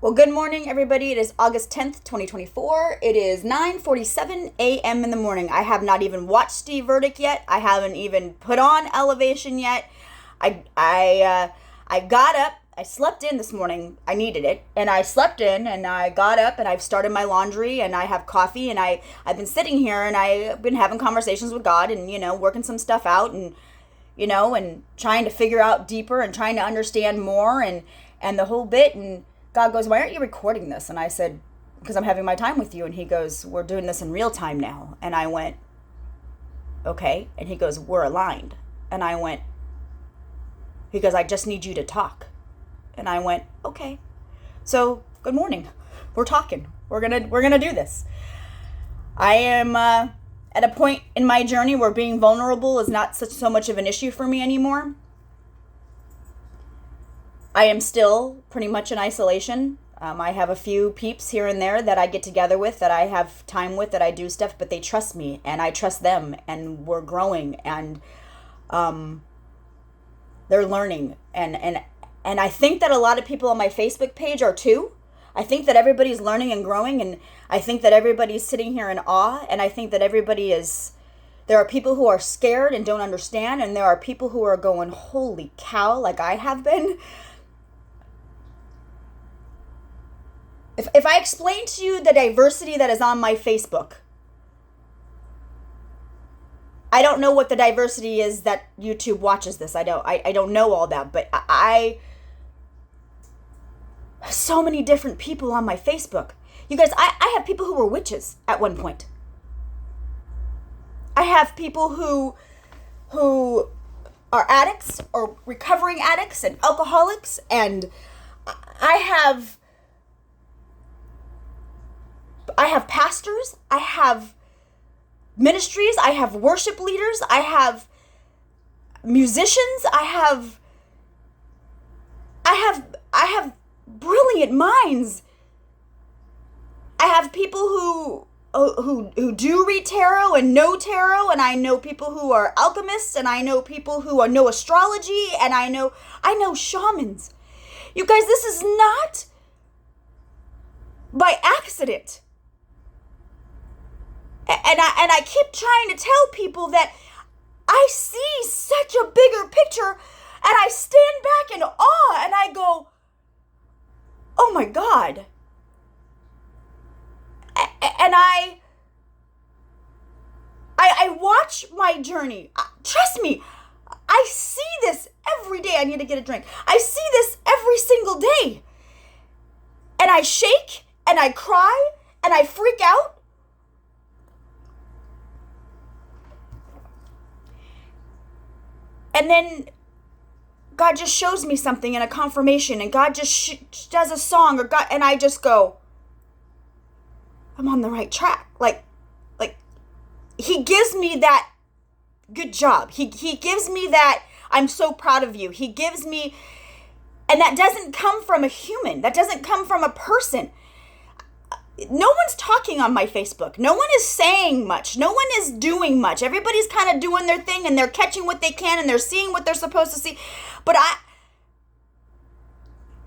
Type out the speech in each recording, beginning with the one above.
Well, good morning, everybody. It is August 10th, 2024. It is 9:47 a.m. in the morning. I have not even watched the verdict yet. I haven't even put on Elevation yet. I got up. I slept in this morning. I needed it. And I slept in and I got up and I've started my laundry and I have coffee and I've been sitting here and I've been having conversations with God and, working some stuff out and, and trying to figure out deeper and trying to understand more and the whole bit. And God goes, "Why aren't you recording this?" And I said, "Because I'm having my time with you." And he goes, "We're doing this in real time now." And I went, "Okay." And he goes, "We're aligned." And I went, he goes, "I just need you to talk." And I went, "Okay." So, good morning. We're talking. We're gonna do this. I am at a point in my journey where being vulnerable is not so much of an issue for me anymore. I am still pretty much in isolation. I have a few peeps here and there that I get together with, that I have time with, that I do stuff, but they trust me and I trust them and we're growing and they're learning. And I think that a lot of people on my Facebook page are too. I think that everybody's learning and growing, and I think that everybody's sitting here in awe, and I think that there are people who are scared and don't understand, and there are people who are going, "Holy cow," like I have been. If I explain to you the diversity that is on my Facebook, I don't know what the diversity is that YouTube watches this. I don't know all that, but I so many different people on my Facebook. You guys, I have people who were witches at one point. I have people who are addicts or recovering addicts and alcoholics, and I have pastors, I have ministries, I have worship leaders, I have musicians, I have brilliant minds. I have people who do read tarot and know tarot, and I know people who are alchemists, and I know people who know astrology, and I know shamans. You guys, this is not by accident. And I keep trying to tell people that I see such a bigger picture, and I stand back in awe and I go, "Oh my God." And I watch my journey. Trust me, I see this every day. I need to get a drink. I see this every single day. And I shake and I cry and I freak out. And then God just shows me something in a confirmation, and God just does a song, and I just go, I'm on the right track. Like he gives me that good job. He gives me that I'm so proud of you. He gives me, and that doesn't come from a human. That doesn't come from a person. No one's talking on my Facebook. No one is saying much. No one is doing much. Everybody's kind of doing their thing and they're catching what they can and they're seeing what they're supposed to see. But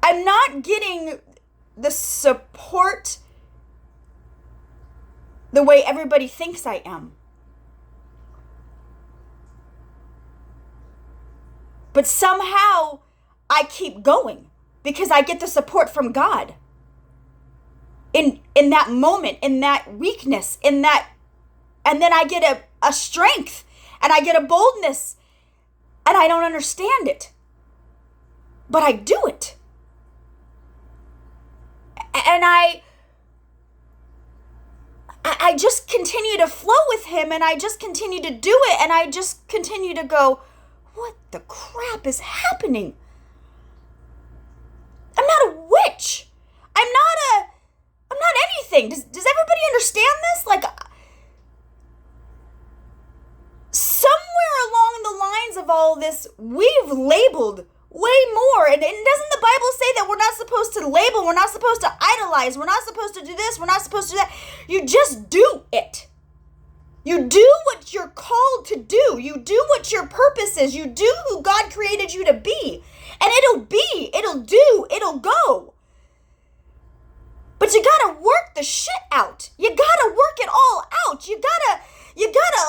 I'm not getting the support the way everybody thinks I am. But somehow I keep going because I get the support from God. In that moment, in that weakness, and then I get a strength and I get a boldness, and I don't understand it, but I do it. And I just continue to flow with him, and I just continue to do it, and I just continue to go, what the crap is happening? I'm not a witch. I'm not anything. Does everybody understand this? Like, somewhere along the lines of all this, we've labeled way more. And doesn't the Bible say that we're not supposed to label? We're not supposed to idolize. We're not supposed to do this. We're not supposed to do that. You just do it. You do what you're called to do. You do what your purpose is. You do who God created you to be. And it'll be, it'll do, it'll go. But you gotta work the shit out. You gotta work it all out. You gotta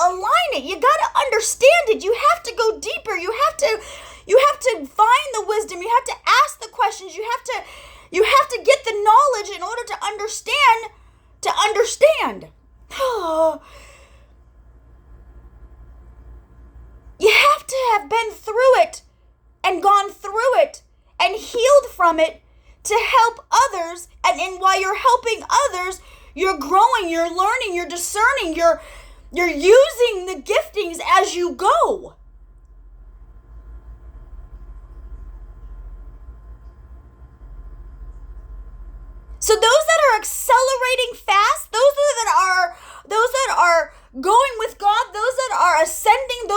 align it. You gotta understand it. You have to go deeper. You have to find the wisdom. You have to ask the questions. You have to get the knowledge in order to understand. You have to have been through it and gone through it and healed from it to help others. And while you're helping others, you're growing, you're learning, you're discerning, you're using the giftings as you go. So those that are accelerating fast, those that are going with God, those that are ascending,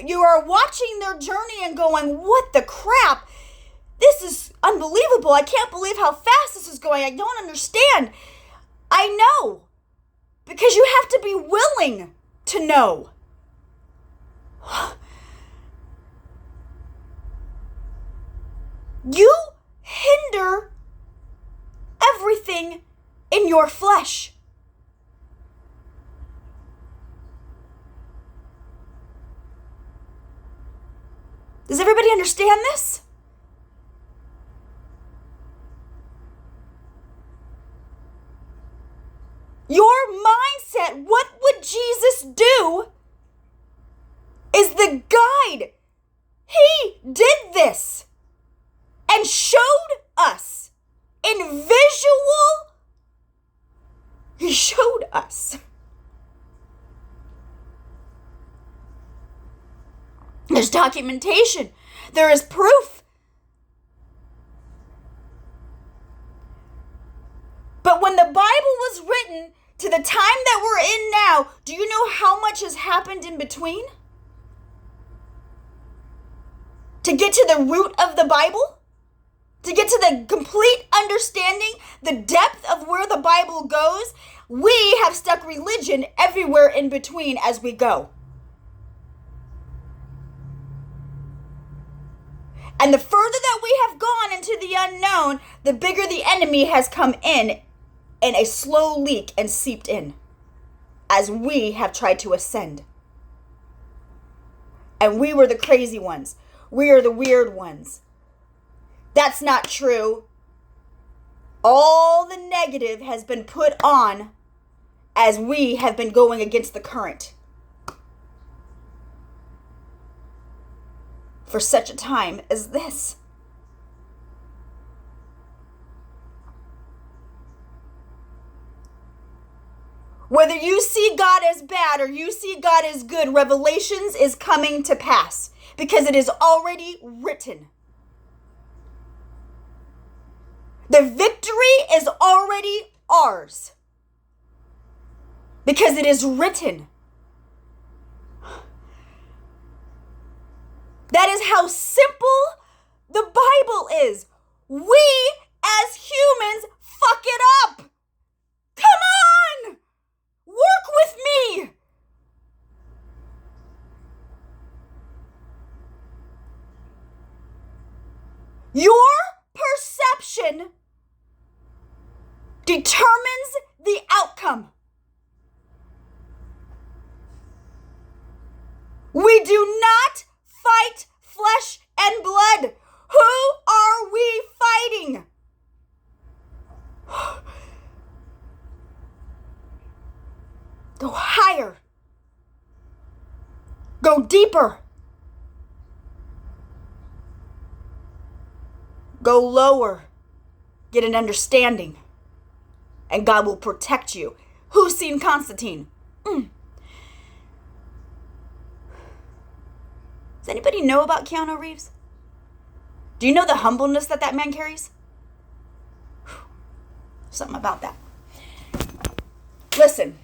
you are watching their journey and going, what the crap? This is unbelievable. I can't believe how fast this is going. I don't understand. I know. Because you have to be willing to know. You hinder everything in your flesh. Does everybody understand this? Your mindset, what would Jesus do, is the guide. He did this and showed us in visual. He showed us. There's documentation. There is proof. But when the Bible was written to the time that we're in now, do you know how much has happened in between? To get to the root of the Bible? To get to the complete understanding, the depth of where the Bible goes, we have stuck religion everywhere in between as we go. And the further that we have gone into the unknown, the bigger the enemy has come in a slow leak and seeped in as we have tried to ascend. And we were the crazy ones. We are the weird ones. That's not true. All the negative has been put on as we have been going against the current. For such a time as this. Whether you see God as bad or you see God as good, Revelations is coming to pass because it is already written. The victory is already ours because it is written. That is how simple the Bible is. We as humans fuck it up. Come on! Work with me! Your perception determines the outcome. We do not fight flesh and blood. Who are we fighting? Go higher. Go deeper. Go lower. Get an understanding. And God will protect you. Who's seen Constantine? Does anybody know about Keanu Reeves? Do you know the humbleness that man carries? Something about that. Listen.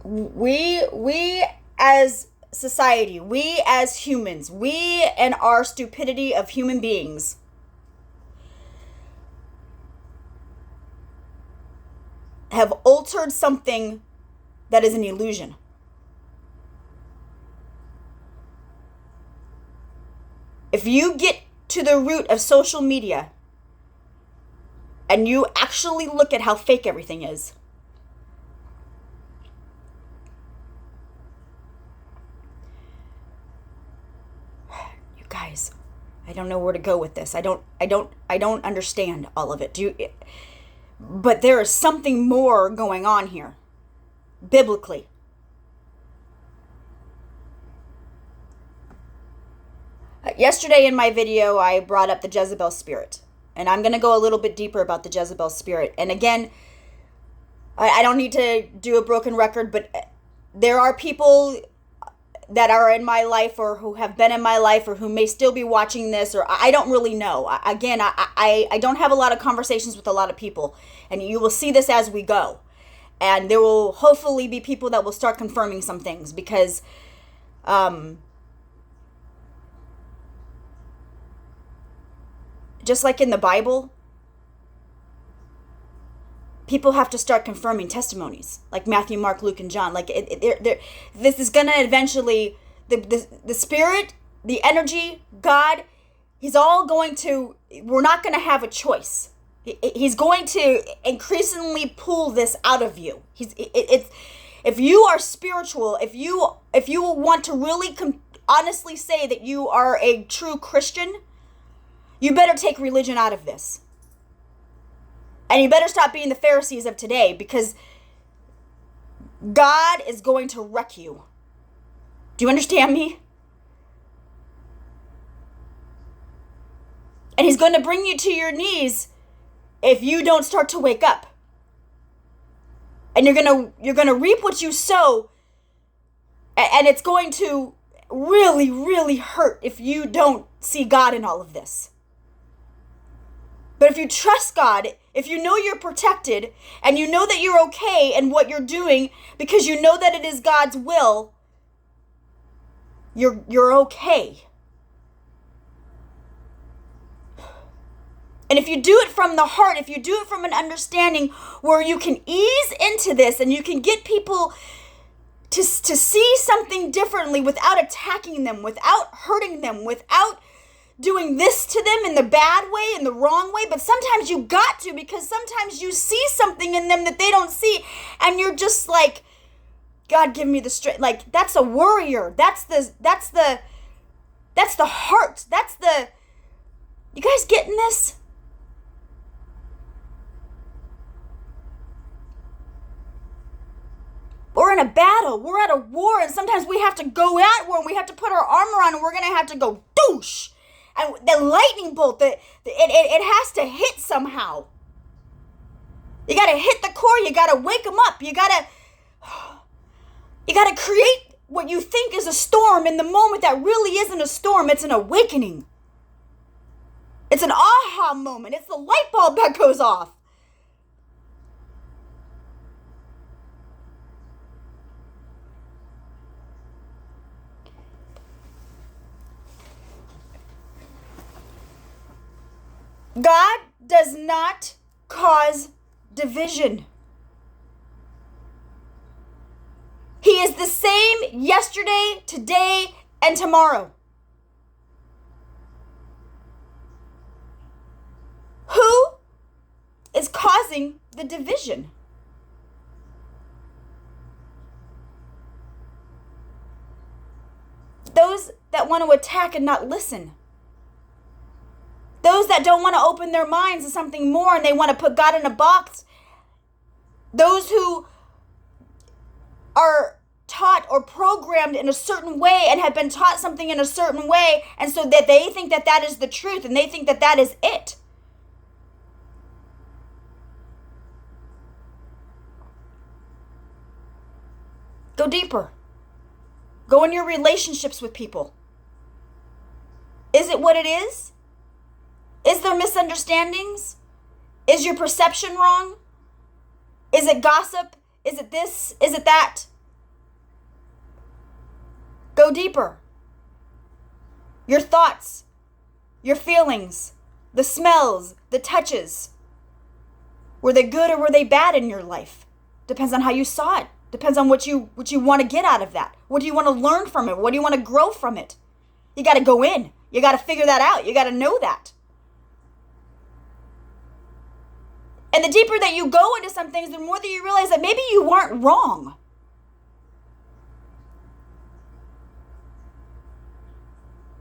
We as society, we as humans, we and our stupidity of human beings have altered something that is an illusion. If you get to the root of social media and you actually look at how fake everything is, you guys, I don't know where to go with this. I don't understand all of it. But there is something more going on here, biblically. Yesterday in my video, I brought up the Jezebel spirit. And I'm going to go a little bit deeper about the Jezebel spirit. And again, I don't need to do a broken record, but there are people that are in my life or who have been in my life or who may still be watching this, or I don't really know. Again, I don't have a lot of conversations with a lot of people. And you will see this as we go. And there will hopefully be people that will start confirming some things because just like in the Bible, people have to start confirming testimonies, like Matthew, Mark, Luke, and John. Like this is gonna eventually, the spirit, the energy, God, he's all going to. We're not gonna have a choice. He's going to increasingly pull this out of you. If you are spiritual, if you want to really honestly say that you are a true Christian, you better take religion out of this. And you better stop being the Pharisees of today, because God is going to wreck you. Do you understand me? And he's going to bring you to your knees if you don't start to wake up. And you're going to reap what you sow, and it's going to really, really hurt if you don't see God in all of this. But if you trust God, if you know you're protected, and you know that you're okay in what you're doing because you know that it is God's will, you're okay. And if you do it from the heart, if you do it from an understanding where you can ease into this and you can get people to see something differently without attacking them, without hurting them, without doing this to them in the bad way, in the wrong way, but sometimes you got to, because sometimes you see something in them that they don't see, and you're just like, God, give me the strength. Like, that's a warrior. That's the heart. You guys getting this? We're in a battle. We're at a war, and sometimes we have to go at war, and we have to put our armor on, and we're going to have to go doosh. And the lightning bolt, it has to hit somehow. You got to hit the core. You got to wake them up. You got to create what you think is a storm in the moment that really isn't a storm. It's an awakening. It's an aha moment. It's the light bulb that goes off. God does not cause division. He is the same yesterday, today, and tomorrow. Who is causing the division? Those that want to attack and not listen. Those that don't want to open their minds to something more, and they want to put God in a box. Those who are taught or programmed in a certain way and have been taught something in a certain way, and so that they think that that is the truth, and they think that that is it. Go deeper. Go in your relationships with people. Is it what it is? Is there misunderstandings? Is your perception wrong? Is it gossip? Is it this? Is it that? Go deeper. Your thoughts, your feelings, the smells, the touches. Were they good or were they bad in your life? Depends on how you saw it. Depends on what you want to get out of that. What do you want to learn from it? What do you want to grow from it? You got to go in. You got to figure that out. You got to know that. And the deeper that you go into some things, the more that you realize that maybe you weren't wrong.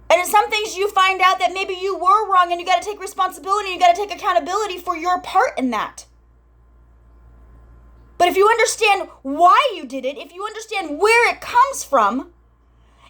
And in some things you find out that maybe you were wrong, and you got to take responsibility, you got to take accountability for your part in that. But if you understand why you did it, if you understand where it comes from,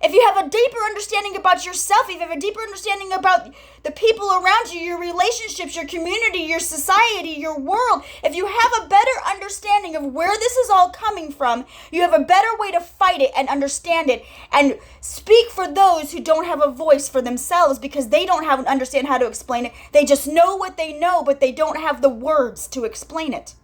if you have a deeper understanding about yourself, if you have a deeper understanding about the people around you, your relationships, your community, your society, your world, if you have a better understanding of where this is all coming from, you have a better way to fight it and understand it and speak for those who don't have a voice for themselves because they don't understand how to explain it. They just know what they know, but they don't have the words to explain it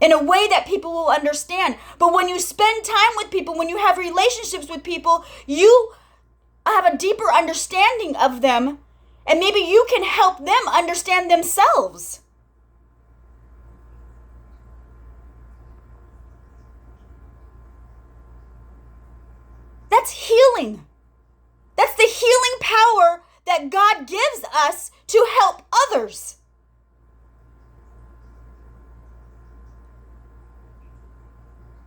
in a way that people will understand. But when you spend time with people, when you have relationships with people, you have a deeper understanding of them, and maybe you can help them understand themselves. That's healing. That's the healing power that God gives us to help others.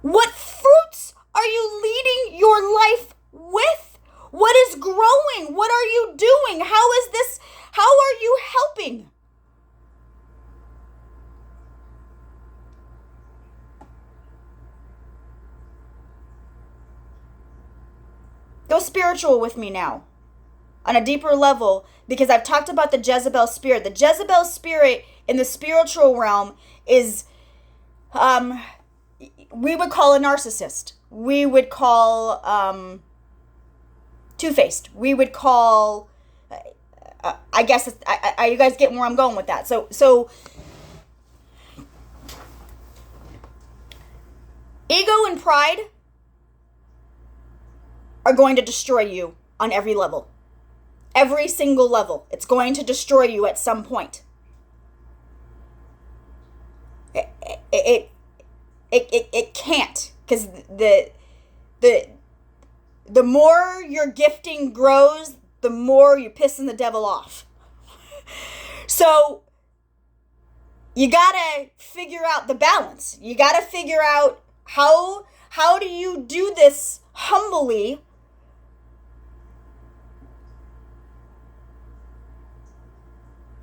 What fruits are you leading your life with? What is growing? What are you doing? How are you helping? Go spiritual with me now on a deeper level, because I've talked about the Jezebel spirit. The Jezebel spirit in the spiritual realm is we would call a narcissist. We would call two-faced. We would call, I guess, you guys get where I'm going with that. So ego and pride are going to destroy you on every level. Every single level. It's going to destroy you at some point. It can't, because the more your gifting grows, the more you're pissing the devil off. So you gotta figure out the balance. You gotta figure out how do you do this humbly,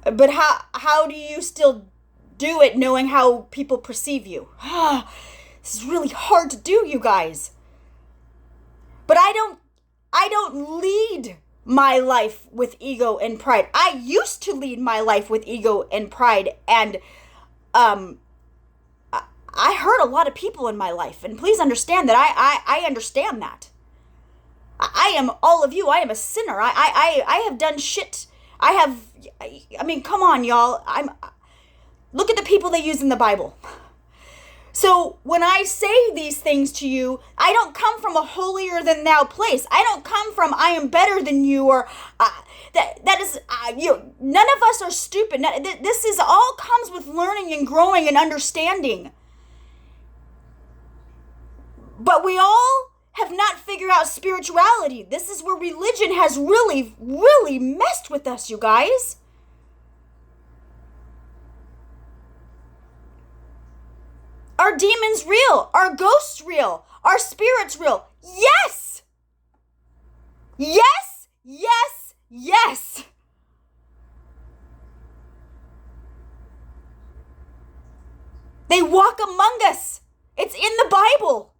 but how do you still do it knowing how people perceive you? This is really hard to do, you guys. But I don't lead my life with ego and pride. I used to lead my life with ego and pride, and I hurt a lot of people in my life. And please understand that I understand that. I am all of you. I am a sinner. I have done shit. I mean, come on, y'all. Look at the people they use in the Bible. So when I say these things to you, I don't come from a holier than thou place. I don't come from I am better than you, or that is none of us are stupid. This is all comes with learning and growing and understanding. But we all have not figured out spirituality. This is where religion has really, really messed with us, you guys. Are demons real? Are ghosts real? Are spirits real? Yes! Yes! Yes! Yes! They walk among us. It's in the Bible.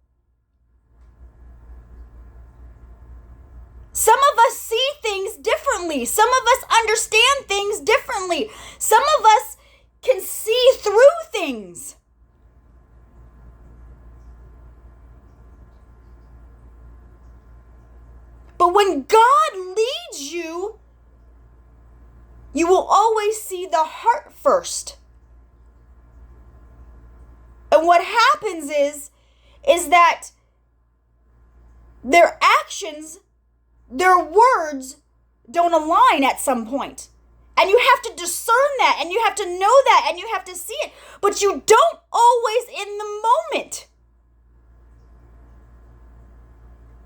Some of us see things differently. Some of us understand things differently. Some of us can see through things. But when God leads you, you will always see the heart first. And what happens is that their actions, their words don't align at some point. And you have to discern that, and you have to know that, and you have to see it. But you don't always in the moment.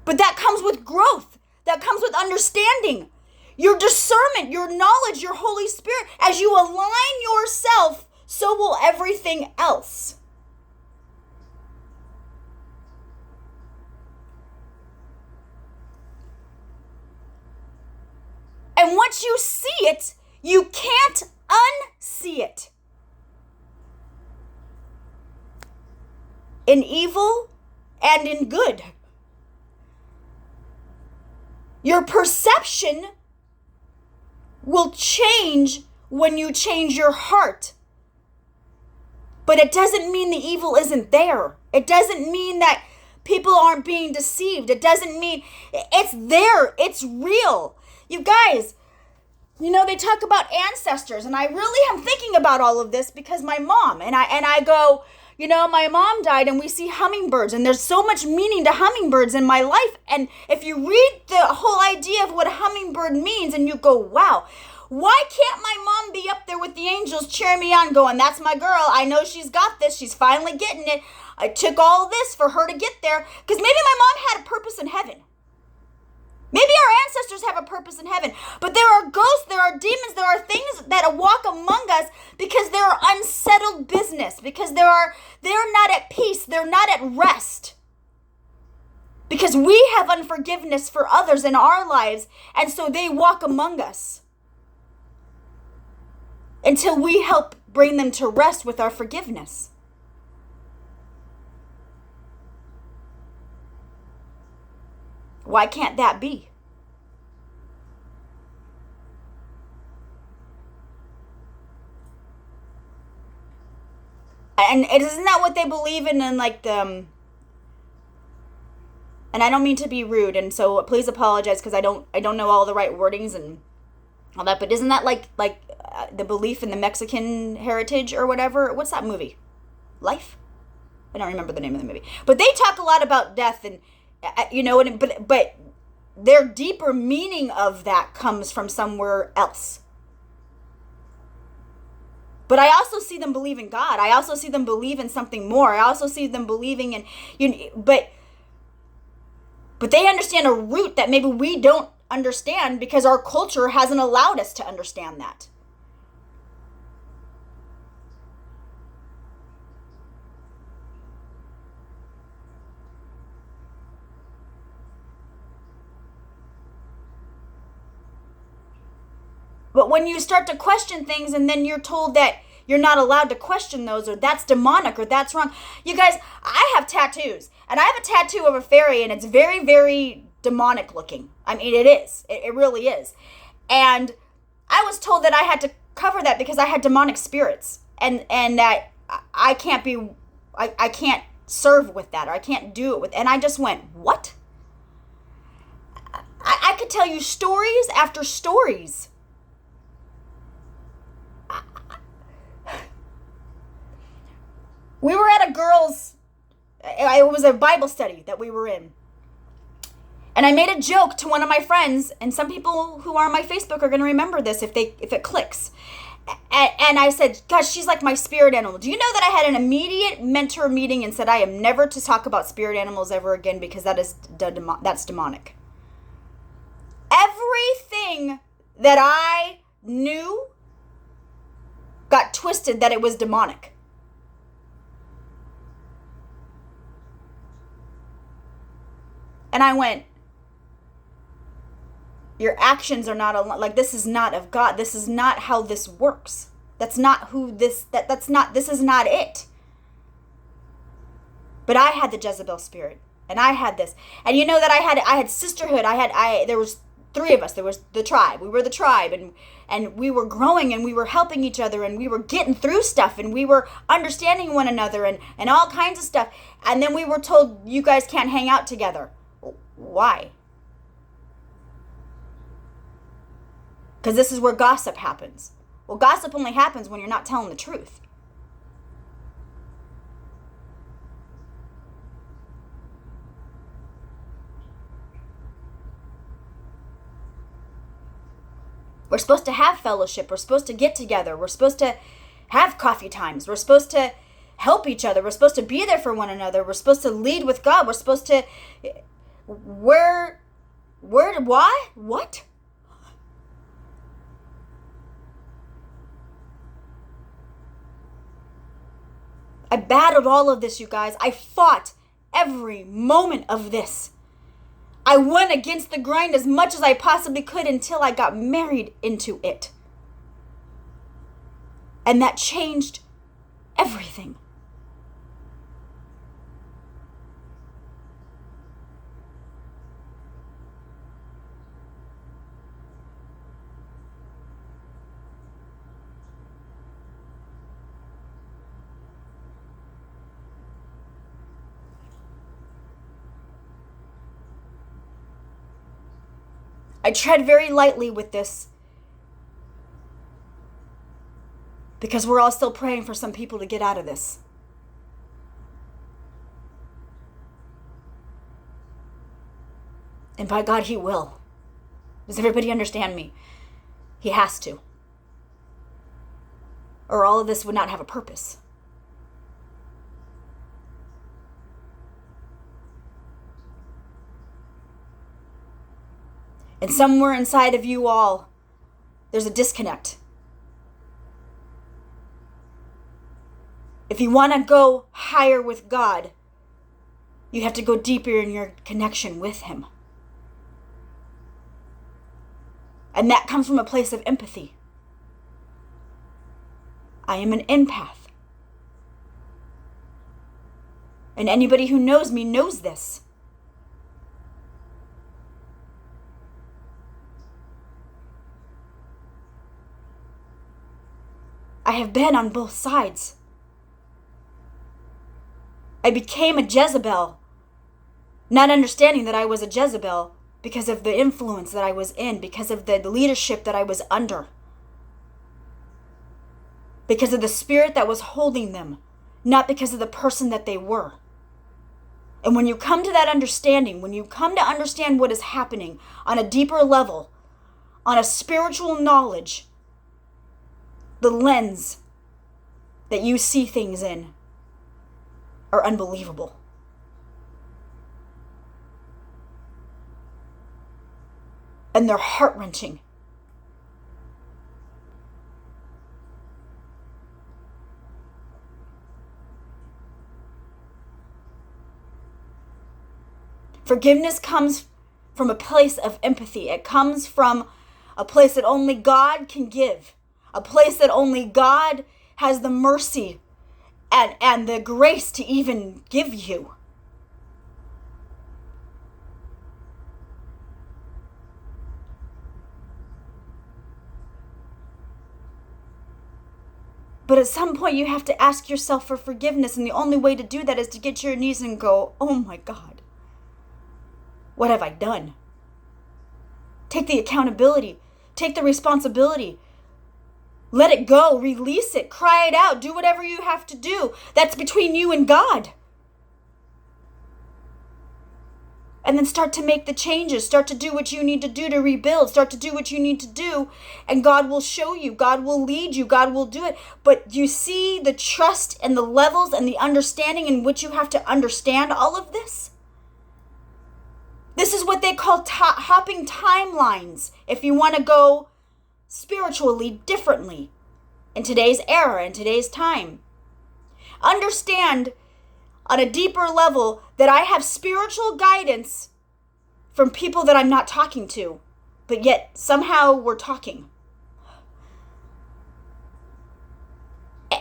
But that comes with growth. That comes with understanding. Your discernment, your knowledge, your Holy Spirit. As you align yourself, so will everything else. And once you see it, you can't unsee it. In evil and in good. Your perception will change when you change your heart. But it doesn't mean the evil isn't there. It doesn't mean that people aren't being deceived. It doesn't mean it's there. It's real. You guys, they talk about ancestors, and I really am thinking about all of this because my mom, and I go, my mom died, and we see hummingbirds, and there's so much meaning to hummingbirds in my life. And if you read the whole idea of what a hummingbird means, and you go, wow, why can't my mom be up there with the angels cheering me on, going, that's my girl, I know she's got this, she's finally getting it, I took all this for her to get there, because maybe my mom had a purpose in heaven. Maybe our ancestors have a purpose in heaven, but there are ghosts, there are demons, there are things that walk among us because they're unsettled business, because they're not at peace, they're not at rest. Because we have unforgiveness for others in our lives, and so they walk among us until we help bring them to rest with our forgiveness. Why can't that be? And isn't that what they believe in like the... And I don't mean to be rude, and so please apologize because I don't know all the right wordings and all that, but isn't that like the belief in the Mexican heritage or whatever? What's that movie? Life? I don't remember the name of the movie. But they talk a lot about death and but their deeper meaning of that comes from somewhere else. But I also see them believe in God. I also see them believe in something more. I also see them believing in, but they understand a root that maybe we don't understand because our culture hasn't allowed us to understand that. But when you start to question things and then you're told that you're not allowed to question those, or that's demonic, or that's wrong. You guys, I have tattoos. And I have a tattoo of a fairy, and it's very, very demonic looking. I mean, it is. It really is. And I was told that I had to cover that because I had demonic spirits. And that I can't be, I can't serve with that, or I can't do it with. And I just went, what? I could tell you stories after stories. We were at a girls', it was a Bible study that we were in. And I made a joke to one of my friends, and some people who are on my Facebook are going to remember this if it clicks. And I said, gosh, she's like my spirit animal. Do you know that I had an immediate mentor meeting and said I am never to talk about spirit animals ever again because that's demonic. Everything that I knew got twisted that it was demonic. And I went, your actions are not like, this is not of God. This is not how this works. That's not who this is not it. But I had the Jezebel spirit, and I had this. And you know that I had sisterhood. There was 3 of us. There was the tribe. We were the tribe, and we were growing, and we were helping each other, and we were getting through stuff, and we were understanding one another, and all kinds of stuff. And then we were told, you guys can't hang out together. Why? Because this is where gossip happens. Well, gossip only happens when you're not telling the truth. We're supposed to have fellowship. We're supposed to get together. We're supposed to have coffee times. We're supposed to help each other. We're supposed to be there for one another. We're supposed to lead with God. We're supposed to... Why? What? I battled all of this, you guys. I fought every moment of this. I went against the grind as much as I possibly could until I got married into it. And that changed everything. I tread very lightly with this because we're all still praying for some people to get out of this. And by God, He will. Does everybody understand me? He has to. Or all of this would not have a purpose. And somewhere inside of you all, there's a disconnect. If you want to go higher with God, you have to go deeper in your connection with Him. And that comes from a place of empathy. I am an empath. And anybody who knows me knows this. I have been on both sides. I became a Jezebel, not understanding that I was a Jezebel because of the influence that I was in, because of the leadership that I was under, because of the spirit that was holding them, not because of the person that they were. And when you come to that understanding, when you come to understand what is happening on a deeper level, on a spiritual knowledge, the lens that you see things in are unbelievable. And they're heart-wrenching. Forgiveness comes from a place of empathy. It comes from a place that only God can give. A place that only God has the mercy and the grace to even give you. But at some point you have to ask yourself for forgiveness, and the only way to do that is to get to your knees and go, oh my God, what have I done? Take the accountability. Take the responsibility. Let it go. Release it. Cry it out. Do whatever you have to do. That's between you and God. And then start to make the changes. Start to do what you need to do to rebuild. Start to do what you need to do. And God will show you. God will lead you. God will do it. But you see the trust and the levels and the understanding in which you have to understand all of this? This is what they call hopping timelines. If you want to go spiritually differently in today's era, in today's time. Understand on a deeper level that I have spiritual guidance from people that I'm not talking to, but yet somehow we're talking.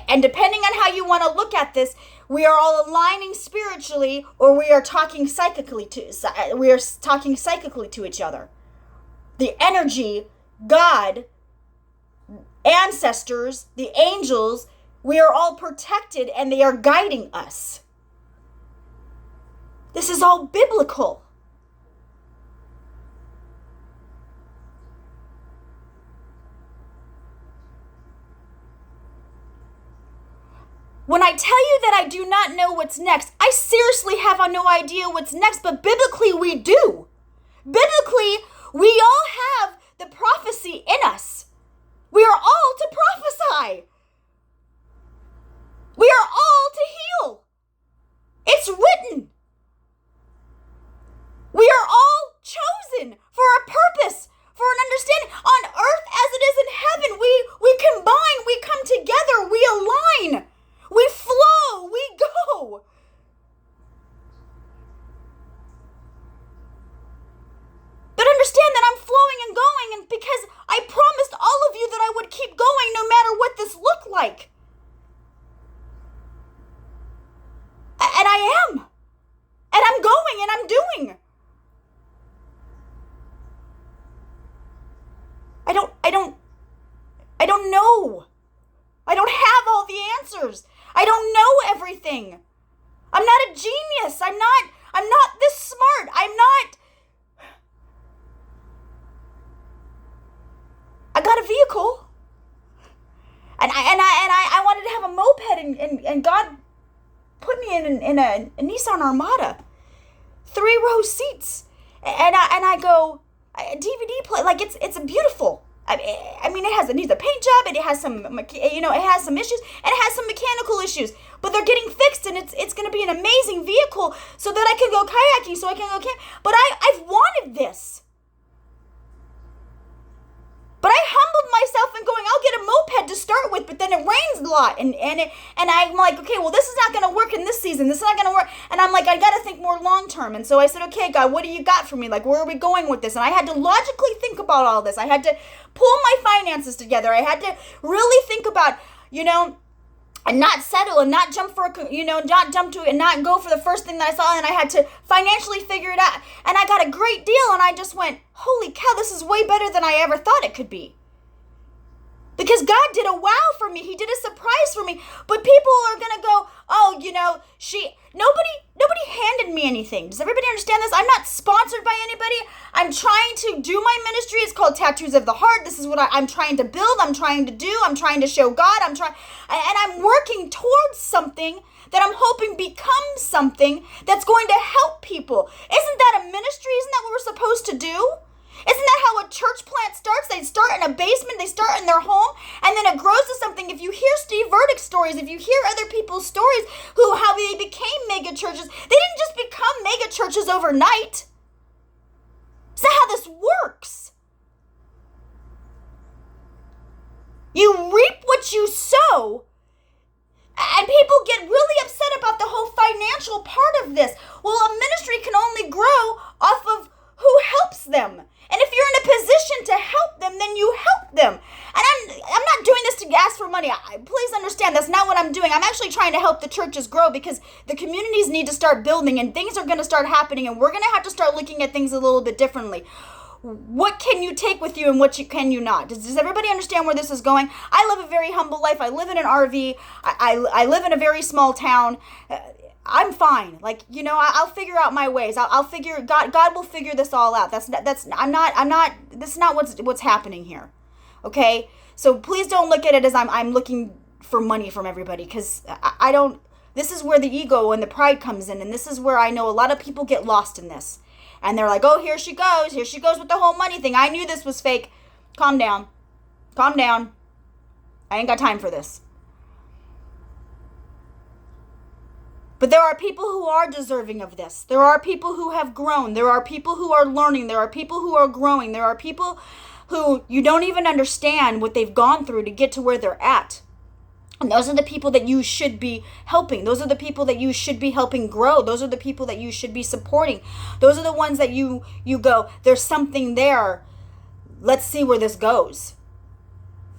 And depending on how you want to look at this, we are all aligning spiritually, or we are talking psychically to each other. The energy, God, ancestors, the angels, we are all protected and they are guiding us. This is all biblical. When I tell you that I do not know what's next, I seriously have no idea what's next, but biblically we do. Biblically, we all have the prophecy in us. We are all to prophesy. We are all to heal. It's written. We are all chosen for a purpose, for an understanding on earth as it is in heaven. We combine, we come together, we align, we flow, we go. But understand that I'm flowing and going, and because I promised all of you that I would keep going no matter what this looked like. And I am. And I'm going and I'm doing. I don't know. I don't have all the answers. I don't know everything. I'm not a genius. I'm not this smart. I got a vehicle. And I wanted to have a moped, and God put me in a Nissan Armada. 3-row seats. And I go, DVD play, like it's beautiful. I mean, it needs a paint job, it has some, it has some issues, and it has some mechanical issues, but they're getting fixed, and it's going to be an amazing vehicle so that I can go kayaking, so I can go camp. But I've wanted this. But I humbled myself in going, I'll get a moped to start with, but then it rains a lot. And I'm like, okay, well, this is not going to work in this season. This is not going to work. And I'm like, I got to think more long term. And so I said, okay, God, what do you got for me? Like, where are we going with this? And I had to logically think about all this. I had to pull my finances together. I had to really think about, and not settle and not jump not jump to it and not go for the first thing that I saw. And I had to financially figure it out. And I got a great deal, and I just went, holy cow, this is way better than I ever thought it could be. Because God did a wow for me. He did a surprise for me. But people are going to go, oh, nobody handed me anything. Does everybody understand this? I'm not sponsored by anybody. I'm trying to do my ministry. It's called Tattoos of the Heart. This is what I'm trying to build. I'm trying to do. I'm trying to show God. And I'm working towards something that I'm hoping becomes something that's going to help people. Isn't that a ministry? Isn't that what we're supposed to do? Isn't that how a church plant starts? They start in a basement, they start in their home, and then it grows to something. If you hear Steve Verdict's stories, if you hear other people's stories how they became mega churches, they didn't just become mega churches overnight. Is that how this works? You reap what you sow, and people get really upset about the whole financial part of this. Well, a ministry can only grow off of who helps them. And if you're in a position to help them, then you help them. And I'm not doing this to ask for money. Please understand, that's not what I'm doing. I'm actually trying to help the churches grow, because the communities need to start building, and things are going to start happening, and we're going to have to start looking at things a little bit differently. What can you take with you, and what can you not? Does everybody understand where this is going? I live a very humble life. I live in an RV. I live in a very small town. I'm fine. I'll figure out my ways. I'll figure, God will figure this all out. This is not what's happening here. Okay? So please don't look at it as I'm looking for money from everybody, because I don't, this is where the ego and the pride comes in, and this is where I know a lot of people get lost in this. And they're like, oh, here she goes with the whole money thing. I knew this was fake. Calm down. I ain't got time for this. But there are people who are deserving of this. There are people who have grown. There are people who are learning. There are people who are growing. There are people who you don't even understand what they've gone through to get to where they're at. And those are the people that you should be helping. Those are the people that you should be helping grow. Those are the people that you should be supporting. Those are the ones that you go, there's something there. Let's see where this goes.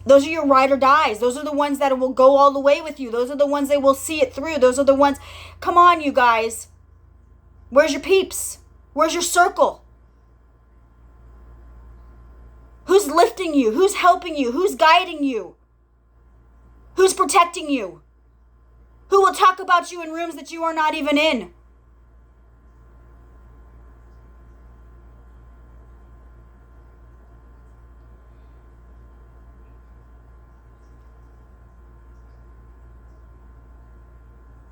Those are your ride or dies. Those are the ones that will go all the way with you. Those are the ones that will see it through. Those are the ones, come on, you guys. Where's your peeps? Where's your circle? Who's lifting you? Who's helping you? Who's guiding you? Who's protecting you? Who will talk about you in rooms that you are not even in?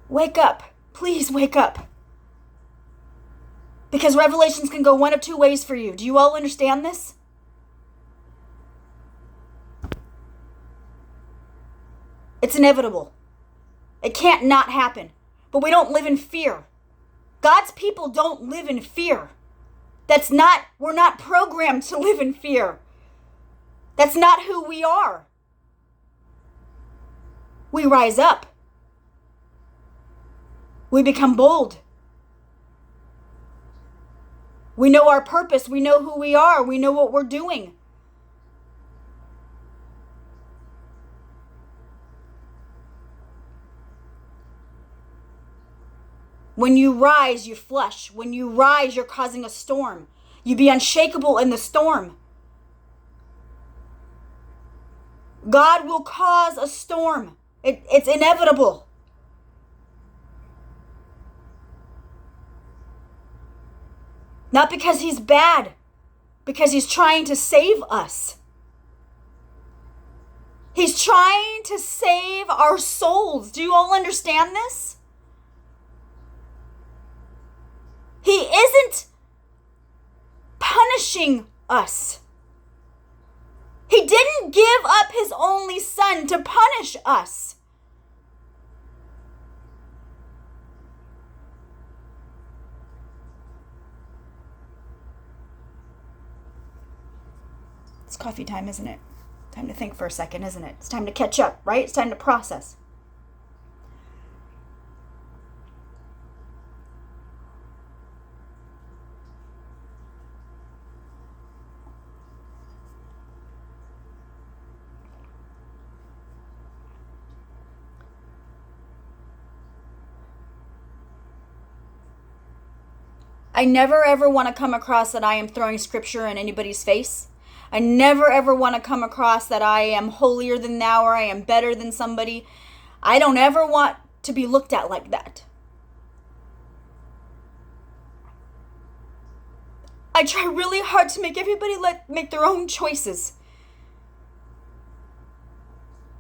Wake up. Please wake up. Because revelations can go one of two ways for you. Do you all understand this? It's inevitable. It can't not happen. But we don't live in fear. God's people don't live in fear. We're not programmed to live in fear. That's not who we are. We rise up. We become bold. We know our purpose. We know who we are. We know what we're doing. When you rise, you flush. When you rise, you're causing a storm. You be unshakable in the storm. God will cause a storm. It's inevitable. Not because he's bad, because he's trying to save us. He's trying to save our souls. Do you all understand this? He isn't punishing us. He didn't give up his only son to punish us. It's coffee time, isn't it? Time to think for a second, isn't it? It's time to catch up, right? It's time to process. I never ever want to come across that I am throwing scripture in anybody's face. I never ever want to come across that I am holier than thou or I am better than somebody. I don't ever want to be looked at like that. I try really hard to make everybody make their own choices.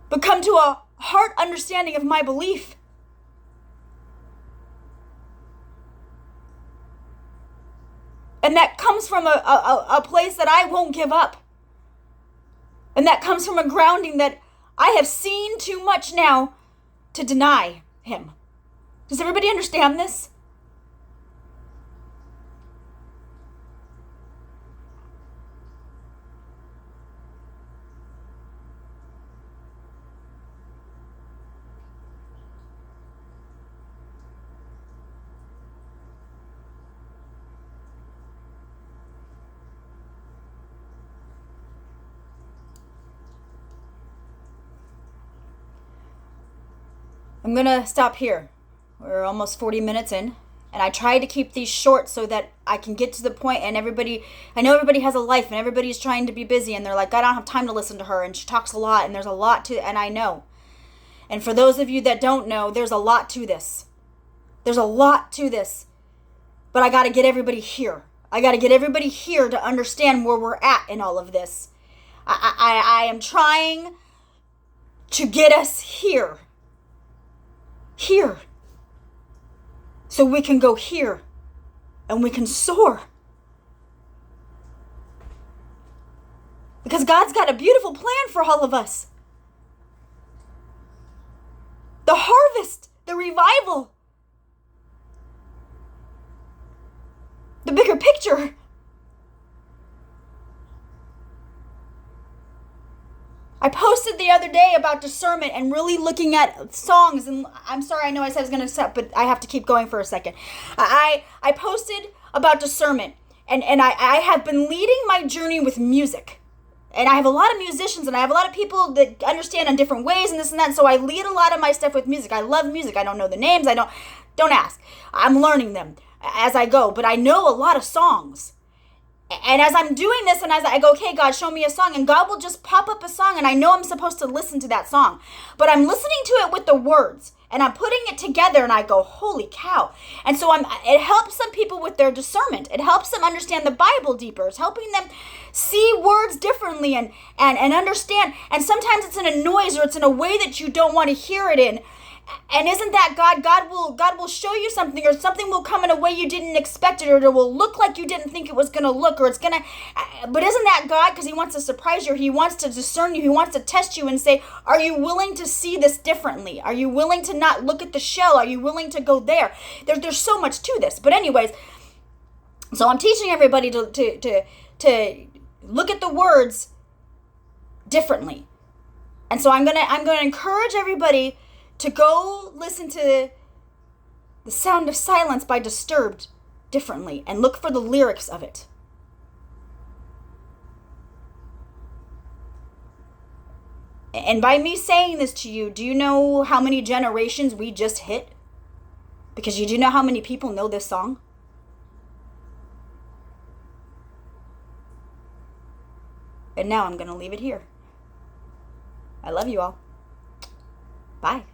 But come to a heart understanding of my belief. And that comes from a place that I won't give up. And that comes from a grounding that I have seen too much now to deny him. Does everybody understand this? I'm going to stop here. We're almost 40 minutes in. And I try to keep these short so that I can get to the point and I know everybody has a life and everybody's trying to be busy and they're like, I don't have time to listen to her and she talks a lot and there's a lot to, and I know. And for those of you that don't know, there's a lot to this. There's a lot to this. But I got to get everybody here. I got to get everybody here to understand where we're at in all of this. I am trying to get us here. Here. So we can go here and we can soar. Because God's got a beautiful plan for all of us. The harvest, the revival, the bigger picture. I posted the other day about discernment and really looking at songs, and I'm sorry, I know I said I was going to stop, but I have to keep going for a second. I posted about discernment, and I have been leading my journey with music. And I have a lot of musicians, and I have a lot of people that understand in different ways and this and that, so I lead a lot of my stuff with music. I love music. I don't know the names. Don't ask. I'm learning them as I go, but I know a lot of songs. And as I'm doing this and as I go, okay, God, show me a song. And God will just pop up a song. And I know I'm supposed to listen to that song. But I'm listening to it with the words. And I'm putting it together and I go, holy cow. And so it helps some people with their discernment. It helps them understand the Bible deeper. It's helping them see words differently and understand. And sometimes it's in a noise or it's in a way that you don't want to hear it in. And isn't that God? God will show you something, or something will come in a way you didn't expect it, or it will look like you didn't think it was going to look, or it's going to. But isn't that God? Because He wants to surprise you. He wants to discern you. He wants to test you and say, are you willing to see this differently? Are you willing to not look at the shell? Are you willing to go there? There's so much to this. But anyways, so I'm teaching everybody to look at the words differently. And so I'm gonna encourage everybody to go listen to The Sound of Silence by Disturbed differently and look for the lyrics of it. And by me saying this to you, do you know how many generations we just hit? Because you do know how many people know this song? And now I'm going to leave it here. I love you all. Bye.